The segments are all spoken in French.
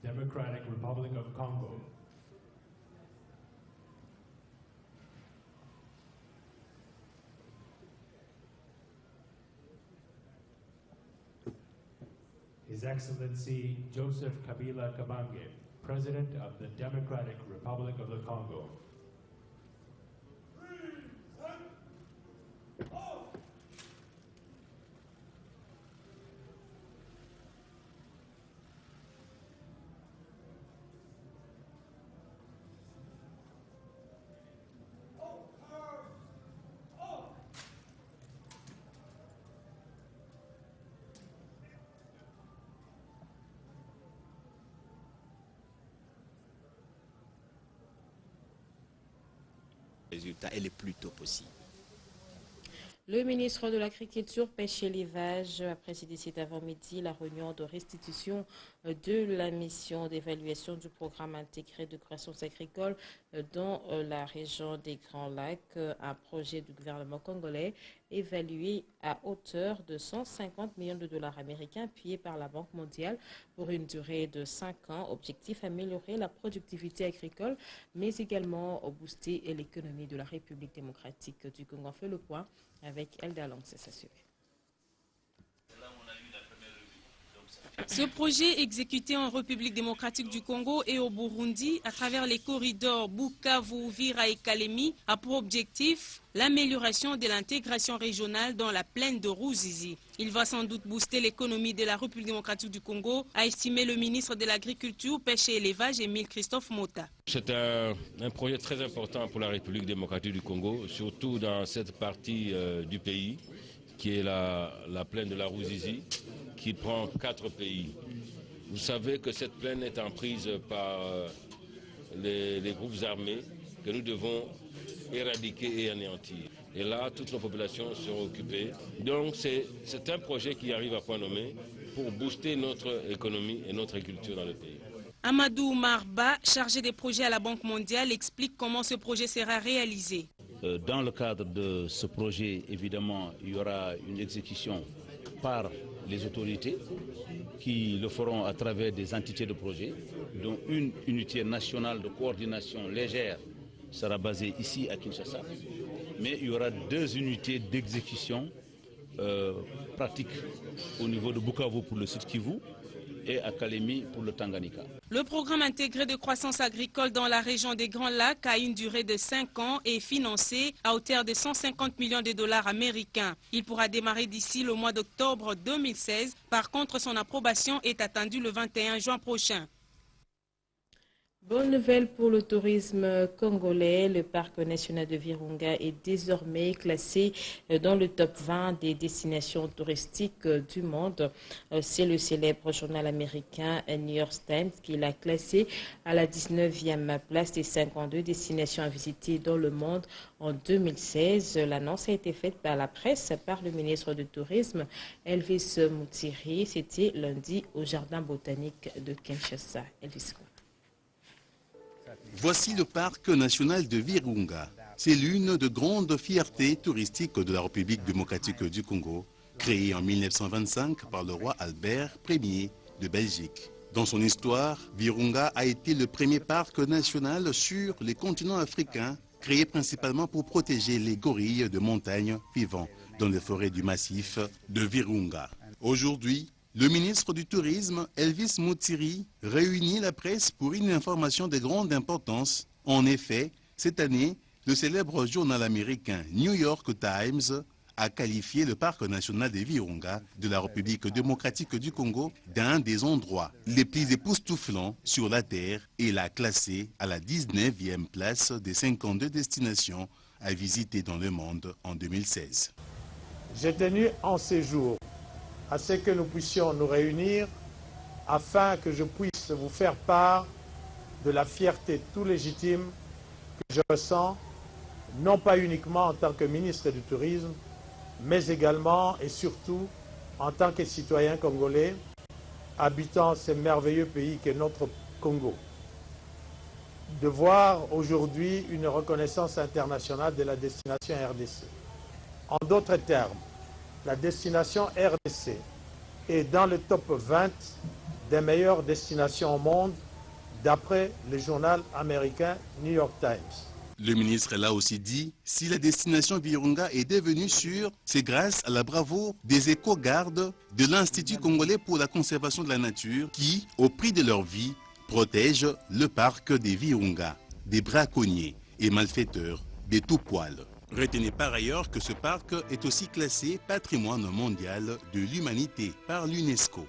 Democratic Republic of Congo. His Excellency Joseph Kabila Kabange, President of the Democratic Republic of the Congo. Résultat est le plus tôt possible. Le ministre de l'Agriculture, Pêche et l'Élevage a présidé cet avant-midi la réunion de restitution de la mission d'évaluation du programme intégré de croissance agricole dans la région des Grands Lacs, un projet du gouvernement congolais évalué à hauteur de 150 millions de dollars américains appuyé par la Banque mondiale pour une durée de 5 ans. Objectif, améliorer la productivité agricole, mais également booster l'économie de la République démocratique du Congo. On fait le point avec Elda Lang, c'est s'assurer. Ce projet exécuté en République démocratique du Congo et au Burundi à travers les corridors Bukavu, Uvira et Kalemi a pour objectif l'amélioration de l'intégration régionale dans la plaine de Ruzizi. Il va sans doute booster l'économie de la République démocratique du Congo, a estimé le ministre de l'Agriculture, Pêche et Élevage, Émile Christophe Mota. C'est un projet très important pour la République démocratique du Congo, surtout dans cette partie du pays qui est la plaine de la Ruzizi, qui prend 4 pays. Vous savez que cette plaine est emprise par les groupes armés que nous devons éradiquer et anéantir. Et là, toutes nos populations seront occupées. Donc c'est un projet qui arrive à point nommé pour booster notre économie et notre agriculture dans le pays. Amadou Marba, chargé des projets à la Banque mondiale, explique comment ce projet sera réalisé. Dans le cadre de ce projet, évidemment, il y aura une exécution par les autorités qui le feront à travers des entités de projet, dont une unité nationale de coordination légère sera basée ici à Kinshasa, mais il y aura 2 unités d'exécution pratiques au niveau de Bukavu pour le sud Kivu et à Kalemi pour le Tanganyika. Le programme intégré de croissance agricole dans la région des Grands Lacs a une durée de 5 ans et est financé à hauteur de 150 millions de dollars américains. Il pourra démarrer d'ici le mois d'octobre 2016. Par contre, son approbation est attendue le 21 juin prochain. Bonne nouvelle pour le tourisme congolais, le parc national de Virunga est désormais classé dans le top 20 des destinations touristiques du monde. C'est le célèbre journal américain New York Times qui l'a classé à la 19e place des 52 destinations à visiter dans le monde en 2016. L'annonce a été faite par la presse par le ministre du Tourisme Elvis Mutiri. C'était lundi au Jardin botanique de Kinshasa. Elvis. Voici le parc national de Virunga. C'est l'une des grandes fiertés touristiques de la République démocratique du Congo, créée en 1925 par le roi Albert Ier de Belgique. Dans son histoire, Virunga a été le premier parc national sur les continents africains, créé principalement pour protéger les gorilles de montagne vivant dans les forêts du massif de Virunga. Aujourd'hui, le ministre du Tourisme, Elvis Mutiri, réunit la presse pour une information de grande importance. En effet, cette année, le célèbre journal américain New York Times a qualifié le parc national de Virunga de la République démocratique du Congo d'un des endroits les plus époustouflants sur la Terre et l'a classé à la 19e place des 52 destinations à visiter dans le monde en 2016. J'ai tenu en ces jours à ce que nous puissions nous réunir afin que je puisse vous faire part de la fierté tout légitime que je ressens, non pas uniquement en tant que ministre du Tourisme, mais également et surtout en tant que citoyen congolais habitant ce merveilleux pays qu'est notre Congo. De voir aujourd'hui une reconnaissance internationale de la destination RDC. En d'autres termes, la destination RDC est dans le top 20 des meilleures destinations au monde, d'après le journal américain New York Times. Le ministre l'a aussi dit, si la destination Virunga est devenue sûre, c'est grâce à la bravoure des éco-gardes de l'Institut congolais pour la conservation de la nature qui, au prix de leur vie, protègent le parc des Virunga, des braconniers et malfaiteurs de tout poil. Retenez par ailleurs que ce parc est aussi classé patrimoine mondial de l'humanité par l'UNESCO.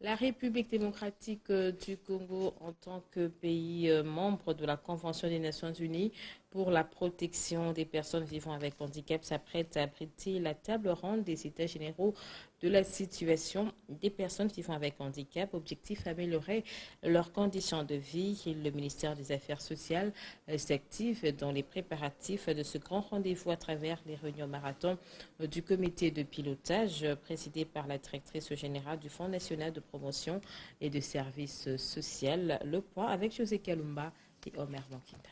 La République démocratique du Congo, en tant que pays membre de la Convention des Nations Unies pour la protection des personnes vivant avec handicap, s'apprête à abriter la table ronde des États généraux de la situation des personnes vivant avec handicap. Objectif, améliorer leurs conditions de vie. Le ministère des Affaires sociales s'active dans les préparatifs de ce grand rendez-vous à travers les réunions marathon du comité de pilotage présidé par la directrice générale du Fonds national de promotion et de services sociaux. Le point avec José Kalumba et Omer Bankinda.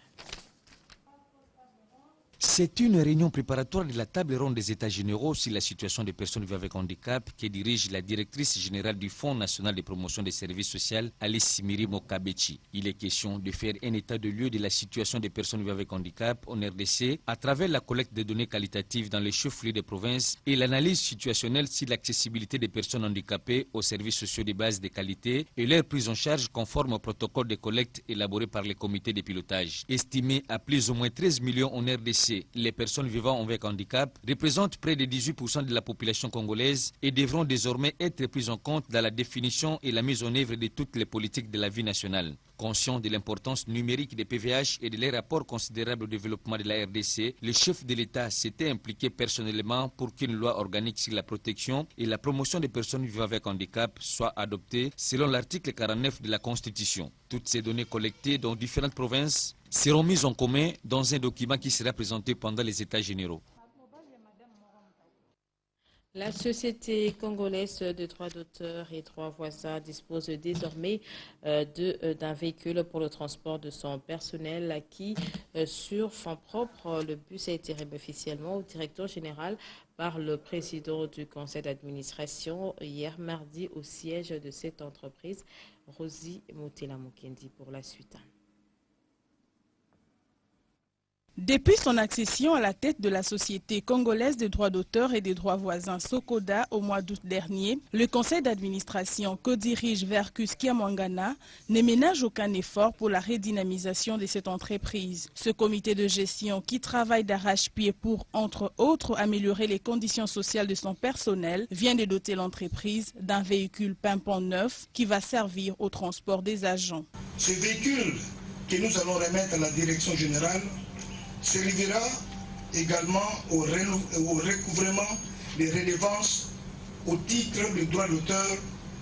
C'est une réunion préparatoire de la table ronde des États généraux sur la situation des personnes vivant avec handicap que dirige la directrice générale du Fonds national de promotion des services sociaux, Alice Mirimo Kabechi. Il est question de faire un état de lieu de la situation des personnes vivant avec handicap en RDC à travers la collecte de données qualitatives dans les chefs-lieux des provinces et l'analyse situationnelle sur l'accessibilité des personnes handicapées aux services sociaux de base de qualité et leur prise en charge conforme au protocole de collecte élaboré par les comités de pilotage. Estimé à plus ou moins 13 millions en RDC, les personnes vivant avec handicap représentent près de 18% de la population congolaise et devront désormais être prises en compte dans la définition et la mise en œuvre de toutes les politiques de la vie nationale. Conscient de l'importance numérique des PVH et de leur rapport considérable au développement de la RDC, le chef de l'État s'était impliqué personnellement pour qu'une loi organique sur la protection et la promotion des personnes vivant avec handicap soit adoptée selon l'article 49 de la Constitution. Toutes ces données collectées dans différentes provinces seront mises en commun dans un document qui sera présenté pendant les États généraux. La Société congolaise de droits d'auteur et droits voisins dispose désormais d'un véhicule pour le transport de son personnel acquis sur fonds propres. Le bus a été remis officiellement au directeur général par le président du conseil d'administration hier mardi au siège de cette entreprise, Rosie Motela Mokendi, pour la suite. Depuis son accession à la tête de la Société congolaise des droits d'auteur et des droits voisins Sokoda au mois d'août dernier, le conseil d'administration que dirige Verkus Kiamwangana ne ménage aucun effort pour la redynamisation de cette entreprise. Ce comité de gestion qui travaille d'arrache-pied pour, entre autres, améliorer les conditions sociales de son personnel, vient de doter l'entreprise d'un véhicule pimpant neuf qui va servir au transport des agents. Ce véhicule que nous allons remettre à la direction générale servira également au recouvrement des redevances au titre de droits d'auteur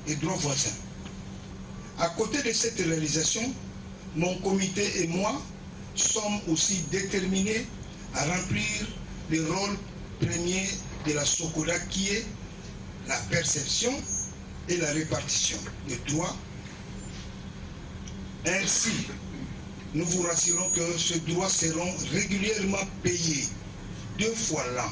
et droits voisins. À côté de cette réalisation, mon comité et moi sommes aussi déterminés à remplir le rôle premier de la Sokoda qui est la perception et la répartition des droits. Ainsi, nous vous rassurons que ces droits seront régulièrement payés 2 fois l'an.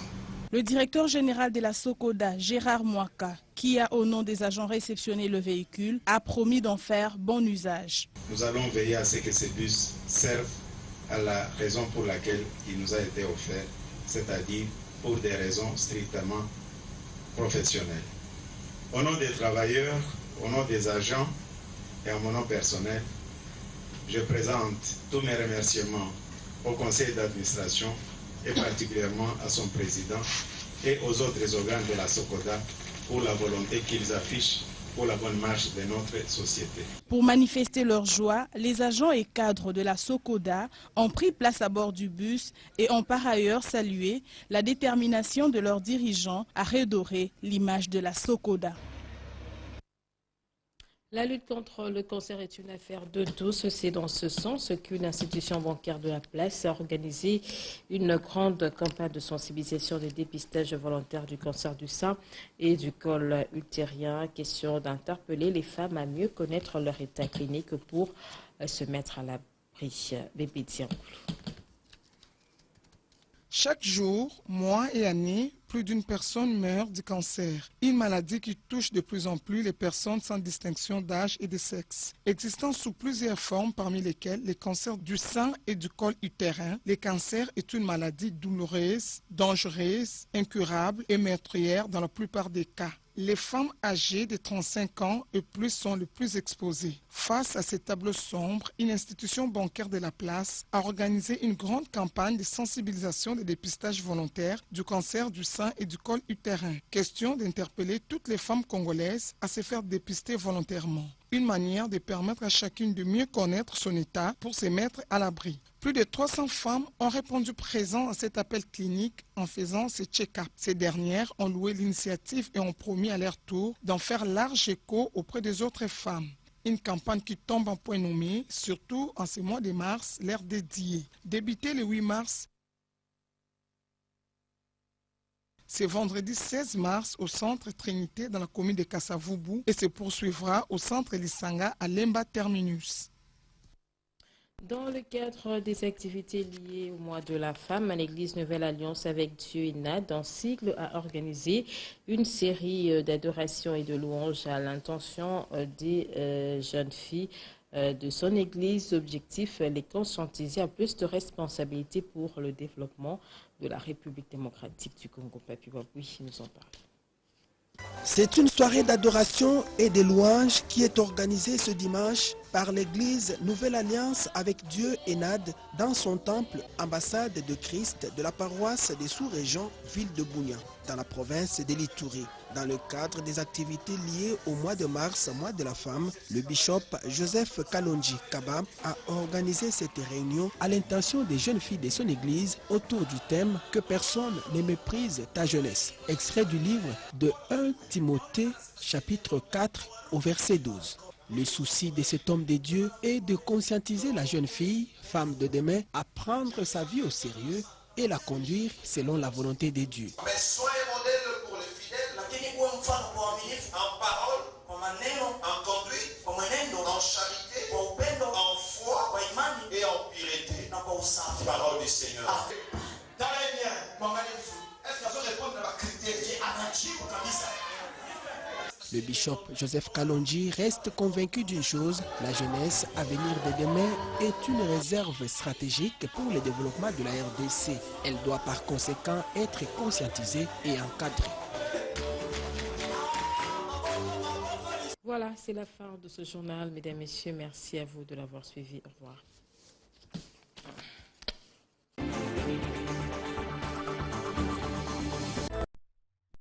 Le directeur général de la Sokoda, Gérard Mouaka, qui a au nom des agents réceptionné le véhicule, a promis d'en faire bon usage. Nous allons veiller à ce que ces bus servent à la raison pour laquelle il nous a été offert, c'est-à-dire pour des raisons strictement professionnelles. Au nom des travailleurs, au nom des agents et à mon nom personnel, je présente tous mes remerciements au conseil d'administration et particulièrement à son président et aux autres organes de la Sokoda pour la volonté qu'ils affichent pour la bonne marche de notre société. Pour manifester leur joie, les agents et cadres de la Sokoda ont pris place à bord du bus et ont par ailleurs salué la détermination de leurs dirigeants à redorer l'image de la Sokoda. La lutte contre le cancer est une affaire de tous. C'est dans ce sens qu'une institution bancaire de la place a organisé une grande campagne de sensibilisation et de dépistage volontaire du cancer du sein et du col utérin. Question d'interpeller les femmes à mieux connaître leur état clinique pour se mettre à l'abri. Chaque jour, mois et année, plus d'une personne meurt du cancer. Une maladie qui touche de plus en plus les personnes sans distinction d'âge et de sexe. Existant sous plusieurs formes, parmi lesquelles les cancers du sein et du col utérin, le cancer est une maladie douloureuse, dangereuse, incurable et meurtrière dans la plupart des cas. Les femmes âgées de 35 ans et plus sont les plus exposées. Face à ces tableaux sombres, une institution bancaire de la place a organisé une grande campagne de sensibilisation et de dépistage volontaire du cancer du sein et du col utérin. Question d'interpeller toutes les femmes congolaises à se faire dépister volontairement. Une manière de permettre à chacune de mieux connaître son état pour se mettre à l'abri. Plus de 300 femmes ont répondu présent à cet appel clinique en faisant ces check-ups. Ces dernières ont loué l'initiative et ont promis à leur tour d'en faire large écho auprès des autres femmes. Une campagne qui tombe en point nommé, surtout en ce mois de mars, l'ère dédiée. Débuté le 8 mars, c'est vendredi 16 mars au centre Trinité dans la commune de Kassavubu et se poursuivra au centre Lisanga à Lemba Terminus. Dans le cadre des activités liées au mois de la femme, l'église Nouvelle Alliance avec Dieu et NAD, un cycle a organisé une série d'adorations et de louanges à l'intention des jeunes filles de son église. Objectif, les conscientiser à plus de responsabilités pour le développement de la République démocratique du Congo. Papi Baboui nous en parle. C'est une soirée d'adoration et de louanges qui est organisée ce dimanche par l'église Nouvelle Alliance avec Dieu et NAD dans son temple ambassade de Christ de la paroisse des sous-régions ville de Bunia dans la province de l'Ituri. Dans le cadre des activités liées au mois de mars, mois de la femme, le bishop Joseph Kalonji Kaba a organisé cette réunion à l'intention des jeunes filles de son église autour du thème « Que personne ne méprise ta jeunesse ». Extrait du livre de 1 Timothée chapitre 4 au verset 12. Le souci de cet homme de Dieu est de conscientiser la jeune fille, femme de demain, à prendre sa vie au sérieux et la conduire selon la volonté de Dieu. Mais soyez modèle pour les fidèles, en parole, en conduite, en charité, en foi et en pureté. Parole du Seigneur. Le bishop Joseph Kalonji reste convaincu d'une chose, la jeunesse à venir de demain est une réserve stratégique pour le développement de la RDC. Elle doit par conséquent être conscientisée et encadrée. Voilà, c'est la fin de ce journal. Mesdames, Messieurs, merci à vous de l'avoir suivi. Au revoir.